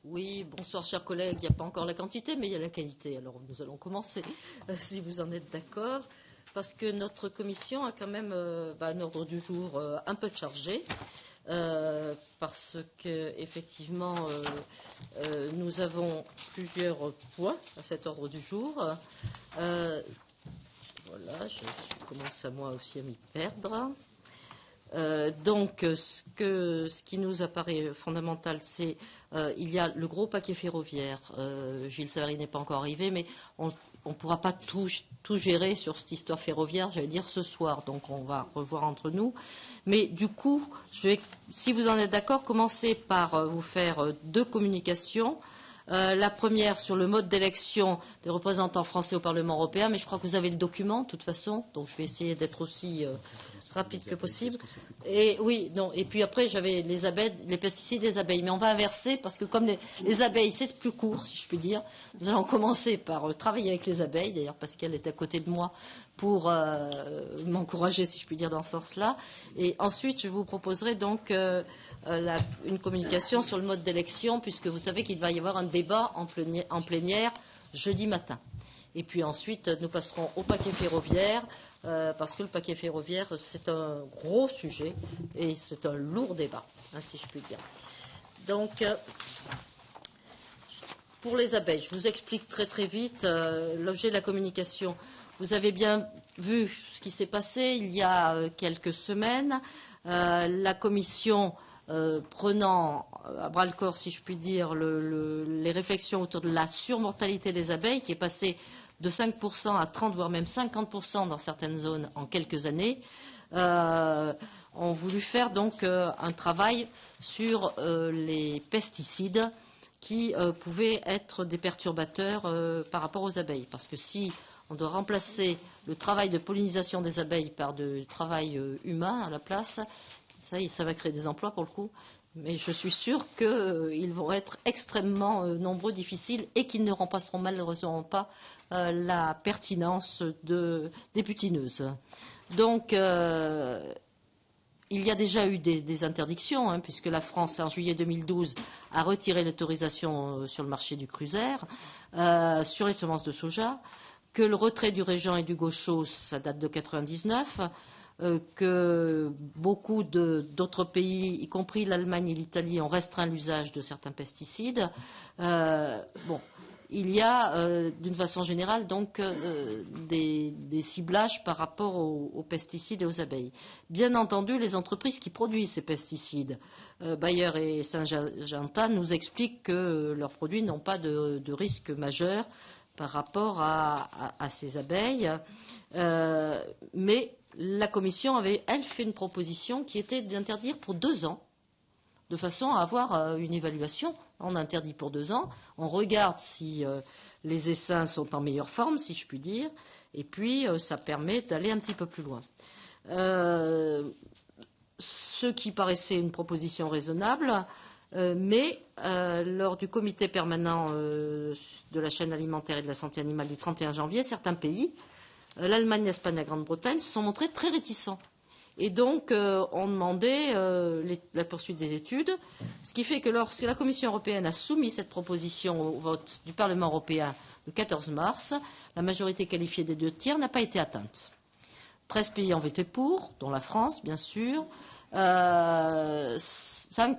Oui, bonsoir chers collègues. Il n'y a pas encore la quantité, mais il y a la qualité. Alors nous allons commencer, si vous en êtes d'accord, parce que notre commission a quand même un ordre du jour un peu chargé, parce que effectivement nous avons plusieurs points à cet ordre du jour. Voilà, je commence à moi aussi à m'y perdre. Donc, ce qui nous apparaît fondamental, c'est il y a le gros paquet ferroviaire. Gilles Savary n'est pas encore arrivé, mais on ne pourra pas tout gérer sur cette histoire ferroviaire, j'allais dire ce soir. Donc, on va revoir entre nous. Mais du coup, je vais, si vous en êtes d'accord, commencer par vous faire deux communications. La première sur le mode d'élection des représentants français au Parlement européen, mais je crois que vous avez le document, de toute façon, donc je vais essayer d'être aussi rapide que possible. Et oui, non. Et puis après, j'avais les abeilles, les pesticides des abeilles. Mais on va inverser parce que comme les abeilles, c'est plus court, si je puis dire. Nous allons commencer par travailler avec les abeilles. D'ailleurs, Pascal est à côté de moi pour m'encourager, si je puis dire, dans ce sens-là. Et ensuite, je vous proposerai donc une communication sur le mode d'élection, puisque vous savez qu'il va y avoir un débat en plénière jeudi matin. Et puis ensuite, nous passerons au paquet ferroviaire, parce que le paquet ferroviaire, c'est un gros sujet et c'est un lourd débat, hein, si je puis dire. Donc, pour les abeilles, je vous explique très très vite l'objet de la communication. Vous avez bien vu ce qui s'est passé il y a quelques semaines. La commission prenant à bras-le-corps, si je puis dire, les réflexions autour de la surmortalité des abeilles, qui est passée de 5% à 30, voire même 50% dans certaines zones en quelques années, ont voulu faire donc un travail sur les pesticides qui pouvaient être des perturbateurs par rapport aux abeilles. Parce que si on doit remplacer le travail de pollinisation des abeilles par du travail humain à la place, ça va créer des emplois pour le coup. Mais je suis sûre qu'ils vont être extrêmement nombreux, difficiles, et qu'ils ne remplaceront malheureusement pas la pertinence des butineuses. Donc, il y a déjà eu des interdictions, hein, puisque la France, en juillet 2012, a retiré l'autorisation sur le marché du Cruiser, sur les semences de soja, que le retrait du régent et du gaucho, ça date de 1999, que beaucoup d'autres pays, y compris l'Allemagne et l'Italie, ont restreint l'usage de certains pesticides. Bon, il y a, d'une façon générale, donc, des ciblages par rapport aux pesticides et aux abeilles. Bien entendu, les entreprises qui produisent ces pesticides, Bayer et Syngenta, nous expliquent que leurs produits n'ont pas de risque majeur par rapport à ces abeilles. Mais la Commission avait, elle, fait une proposition qui était d'interdire pour 2 ans, de façon à avoir une évaluation. On interdit pour 2 ans, on regarde si les essaims sont en meilleure forme, si je puis dire, et puis ça permet d'aller un petit peu plus loin. Ce qui paraissait une proposition raisonnable, mais lors du comité permanent de la chaîne alimentaire et de la santé animale du 31 janvier, certains pays, l'Allemagne, l'Espagne et la Grande-Bretagne, se sont montrés très réticents. Et donc, ont demandé la poursuite des études, ce qui fait que lorsque la Commission européenne a soumis cette proposition au vote du Parlement européen le 14 mars, la majorité qualifiée des 2/3 n'a pas été atteinte. 13 pays ont voté pour, dont la France, bien sûr. 5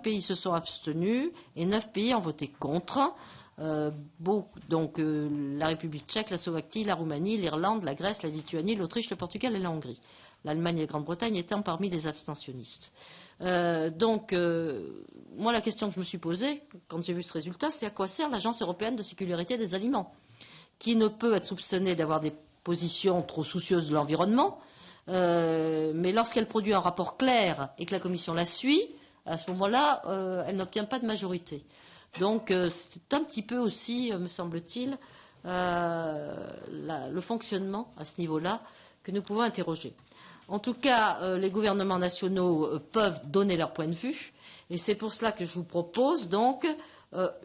pays se sont abstenus et 9 pays ont voté contre. Donc la République tchèque, la Slovaquie, la Roumanie, l'Irlande, la Grèce, la Lituanie, l'Autriche, le Portugal et la Hongrie. L'Allemagne et la Grande-Bretagne étant parmi les abstentionnistes. Moi, la question que je me suis posée quand j'ai vu ce résultat, c'est à quoi sert l'Agence européenne de sécurité des aliments, qui ne peut être soupçonnée d'avoir des positions trop soucieuses de l'environnement, mais lorsqu'elle produit un rapport clair et que la Commission la suit, à ce moment-là, elle n'obtient pas de majorité. Donc, c'est un petit peu aussi, me semble-t-il, le fonctionnement à ce niveau-là que nous pouvons interroger. En tout cas, les gouvernements nationaux peuvent donner leur point de vue, et c'est pour cela que je vous propose donc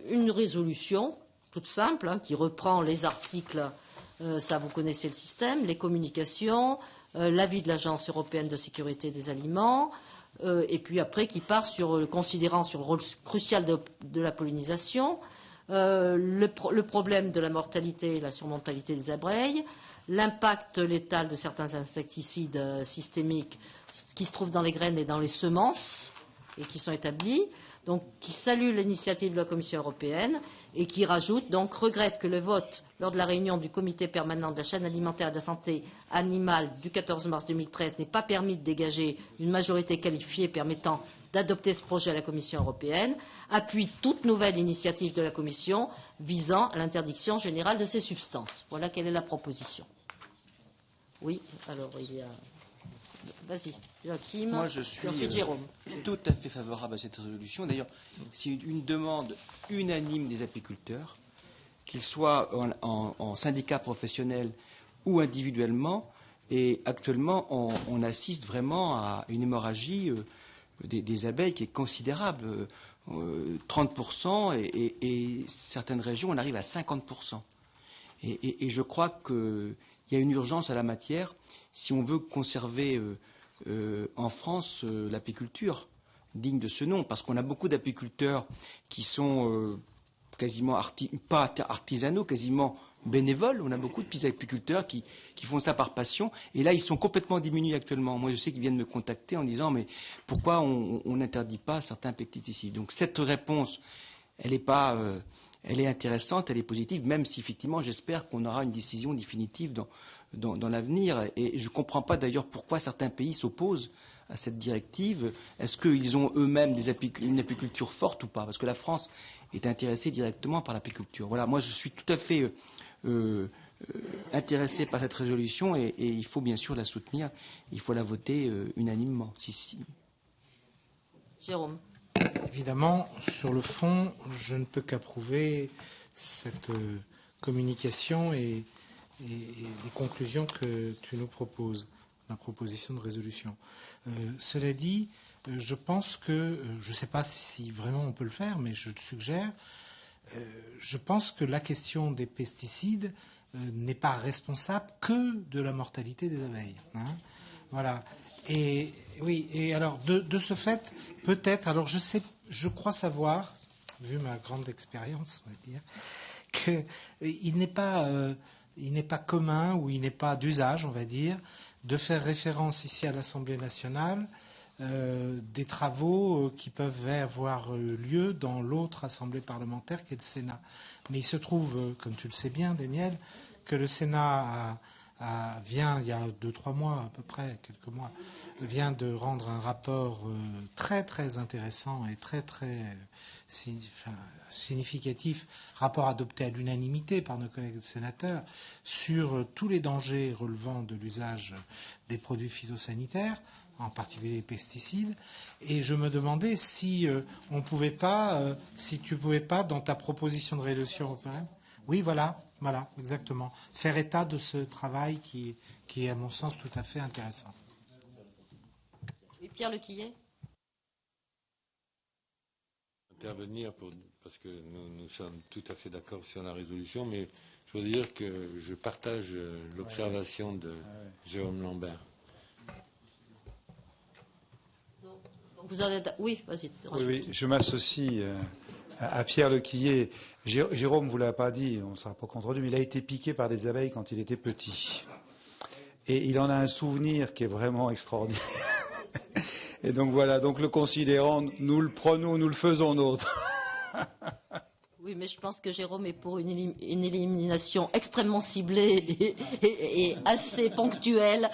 une résolution toute simple, hein, qui reprend les articles, ça vous connaissez le système, les communications, l'avis de l'Agence européenne de sécurité des aliments, et puis après qui part considérant sur le rôle crucial de la pollinisation, le problème de la mortalité et la surmortalité des abeilles, l'impact létal de certains insecticides systémiques qui se trouvent dans les graines et dans les semences et qui sont établis, donc qui salue l'initiative de la Commission européenne et qui rajoute, donc regrette que le vote lors de la réunion du comité permanent de la chaîne alimentaire et de la santé animale du 14 mars 2013 n'ait pas permis de dégager une majorité qualifiée permettant d'adopter ce projet à la Commission européenne, appuie toute nouvelle initiative de la Commission visant à l'interdiction générale de ces substances. Voilà quelle est la proposition. Oui, alors il y a... Vas-y, Joachim. Moi, je suis tout à fait favorable à cette résolution. D'ailleurs, c'est une demande unanime des apiculteurs, qu'ils soient en syndicat professionnel ou individuellement. Et actuellement, on assiste vraiment à une hémorragie des abeilles qui est considérable. 30% et certaines régions, on arrive à 50%. Et je crois qu'il y a une urgence à la matière si on veut conserver en France l'apiculture digne de ce nom, parce qu'on a beaucoup d'apiculteurs qui sont quasiment pas artisanaux, quasiment bénévoles. On a beaucoup de petits apiculteurs qui font ça par passion, et là ils sont complètement diminués actuellement. Moi je sais qu'ils viennent me contacter en disant mais pourquoi on n'interdit pas certains pesticides. Donc cette réponse, elle est intéressante, elle est positive, même si effectivement j'espère qu'on aura une décision définitive dans l'avenir. Et je ne comprends pas d'ailleurs pourquoi certains pays s'opposent à cette directive. Est-ce qu'ils ont eux-mêmes une apiculture forte ou pas? Parce que la France est intéressée directement par l'apiculture. Voilà, moi je suis tout à fait intéressé par cette résolution et il faut bien sûr la soutenir. Il faut la voter unanimement. Si. Jérôme. Évidemment, sur le fond, je ne peux qu'approuver cette communication et les conclusions que tu nous proposes, la proposition de résolution. Cela dit, je pense que, je ne sais pas si vraiment on peut le faire, mais je te suggère, je pense que la question des pesticides n'est pas responsable que de la mortalité des abeilles. Hein. Voilà. Et oui, et alors de ce fait, peut-être, alors je crois savoir, vu ma grande expérience, on va dire, qu'il n'est pas commun ou il n'est pas d'usage, on va dire, de faire référence ici à l'Assemblée nationale des travaux qui peuvent avoir lieu dans l'autre assemblée parlementaire qui est le Sénat. Mais il se trouve, comme tu le sais bien, Daniel, que le Sénat vient, il y a 2-3 mois à peu près, quelques mois, vient de rendre un rapport très très intéressant et très très significatif, rapport adopté à l'unanimité par nos collègues sénateurs, sur tous les dangers relevant de l'usage des produits phytosanitaires, en particulier les pesticides, et je me demandais si on pouvait pas, si tu pouvais pas, dans ta proposition de résolution européenne, oui, voilà, exactement, faire état de ce travail qui est, à mon sens, tout à fait intéressant. Et Pierre Lequillet. Intervenir parce que nous sommes tout à fait d'accord sur la résolution, mais je veux dire que je partage l'observation de Jérôme Lambert. Vous en êtes... Oui, vas-y. Oui, je m'associe à Pierre Lequillet. Jérôme ne vous l'a pas dit, on ne sera pas contre lui, mais il a été piqué par des abeilles quand il était petit. Et il en a un souvenir qui est vraiment extraordinaire. Et donc voilà, donc le considérant, nous le prenons, nous le faisons nôtre. Oui, mais je pense que Jérôme est pour une élimination extrêmement ciblée et assez ponctuelle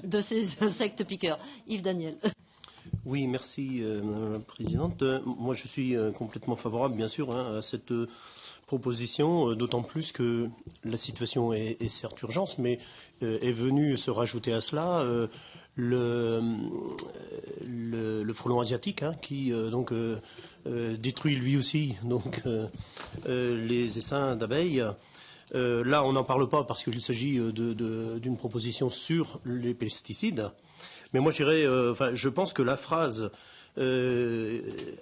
de ces insectes piqueurs. Yves Daniel. Oui, merci Madame la Présidente. Moi, je suis complètement favorable, bien sûr, à cette proposition, d'autant plus que la situation est certes urgente, mais est venue se rajouter à cela le frelon asiatique, qui donc détruit lui aussi donc les essaims d'abeilles. Là, on n'en parle pas parce qu'il s'agit d'une proposition sur les pesticides. Mais moi, je pense que la phrase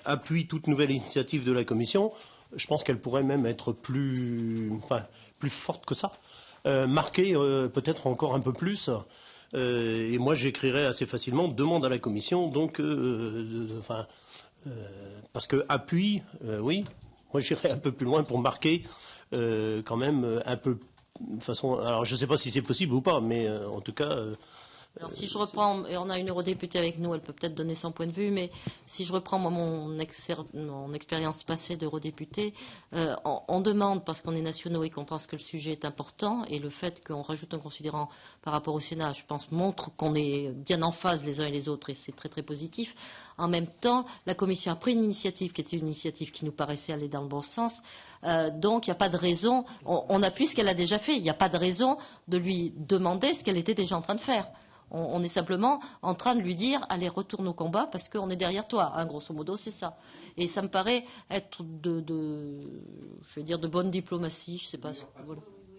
appuie toute nouvelle initiative de la Commission. Je pense qu'elle pourrait même être plus forte que ça, marquée peut-être encore un peu plus Et moi, j'écrirais assez facilement demande à la Commission, donc, parce que appui, oui, moi j'irais un peu plus loin pour marquer quand même un peu façon. Alors je ne sais pas si c'est possible ou pas, mais en tout cas. Alors si je reprends, et on a une eurodéputée avec nous, elle peut peut-être donner son point de vue, mais si je reprends moi, mon expérience passée d'eurodéputée, on demande, parce qu'on est nationaux et qu'on pense que le sujet est important, et le fait qu'on rajoute un considérant par rapport au Sénat, je pense, montre qu'on est bien en phase les uns et les autres, et c'est très très positif. En même temps, la Commission a pris une initiative qui était une initiative qui nous paraissait aller dans le bon sens, donc il n'y a pas de raison, on appuie ce qu'elle a déjà fait, il n'y a pas de raison de lui demander ce qu'elle était déjà en train de faire. On est simplement en train de lui dire allez, retourne au combat parce qu'on est derrière toi, hein, grosso modo c'est ça. Et ça me paraît être je vais dire de bonne diplomatie, je sais pas.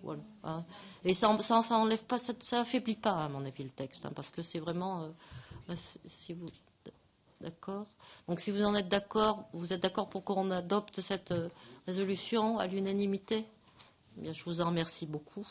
Voilà, hein. Et ça enlève pas, ça affaiblit pas à mon avis le texte, hein, parce que c'est vraiment si vous d'accord. Donc si vous en êtes d'accord, vous êtes d'accord pour qu'on adopte cette résolution à l'unanimité? Eh bien, je vous en remercie beaucoup.